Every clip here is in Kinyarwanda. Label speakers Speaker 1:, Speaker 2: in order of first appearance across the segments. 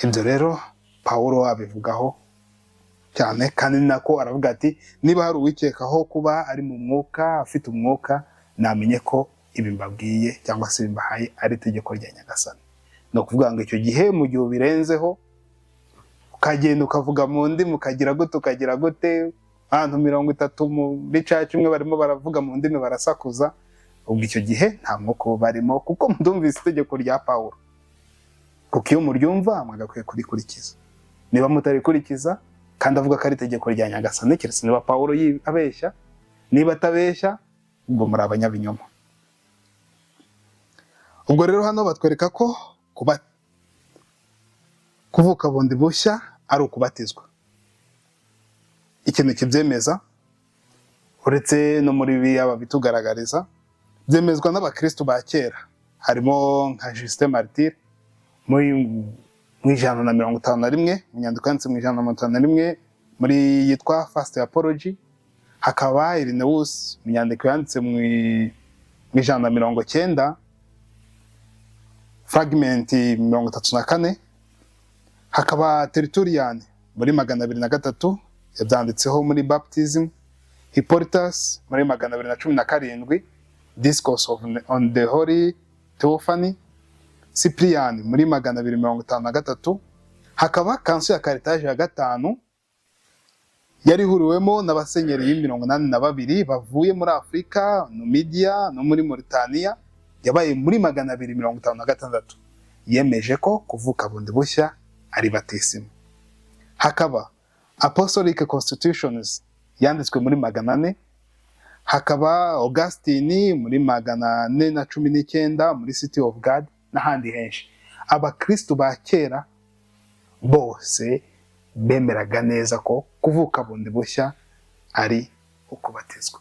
Speaker 1: Ibyo rero Pawulo abivugaho cyane, kandi nako aravuga ati niba hari uwikekaho kuba ari mu mwuka, afite umwuka, namenye ko ibi mbabwiye cyangwa se bimbahaye ari itegeko rya Nyagasani. No kuvuga ngo icyo gihe mu gihe ubirenzeho ukagenda ukavuga mu ndimi ukagira gute abantu 30 muri church imwe barimo baravuga mu ndimi barasakuza, ubwo icyo gihe nta mwuka barimo, kuko mudumvise itegeko rya Pawulo. Kuko iyo muryumva mwagakwiye kurikurikiza. Niba mutarikurikiza kandi avuga ko ari itegeko rya Nyagasani, keretse niba Pawulo abeshya, niba atabeshya ubwo muri abanyabinyoma. Ubwo rero hano batwereka ko kuvuka bundi bushya ari ukubatizwa. Ikintu kibyemeza uretse no muri biya babitugaragariza, byemezwa n'abakristo ba kera, harimo nka Justin Martyr mu 151, mu nyandiko yanditse mu 151 muri yitwa First Apology. Hakaba Irenaeus mu nyandiko yanditse mu 190 fragment 34. Hakaba Tertullian muri 203 yabyanditseho muri Baptism. Hippolytus muri 217 Discourse on the Holy Theophany. Cyprian muri 253. Hakaba Kanso ya Carthage ya gatanu yari huriwemo n'abasenyeri 82 bavuye muri Afrika, Numidia no muri Mauritania, yabaye muri 256. Yemeje ko kuvuka bundi bushya ari batisimu. Hakaba Apostolic Constitutions yanditswe muri 400. Hakaba Augustine muri 419 muri City of God n'ahandi henshi. Abakristo ba kera bose bemeraga neza ko kuvuka bundi bushya ari ukubatizwa.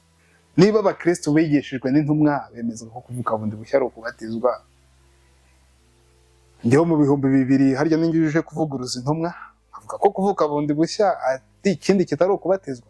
Speaker 1: Niba abakristo bigishijwe n'intumwa bemeza ko kuvuka bundi bushya ari ukubatizwa, ndeho mu 2000 harya n'ingijije kuvuguruza intumwa avuga ko kuvuka bundi bushya ati ikindi kitari ukubatizwa.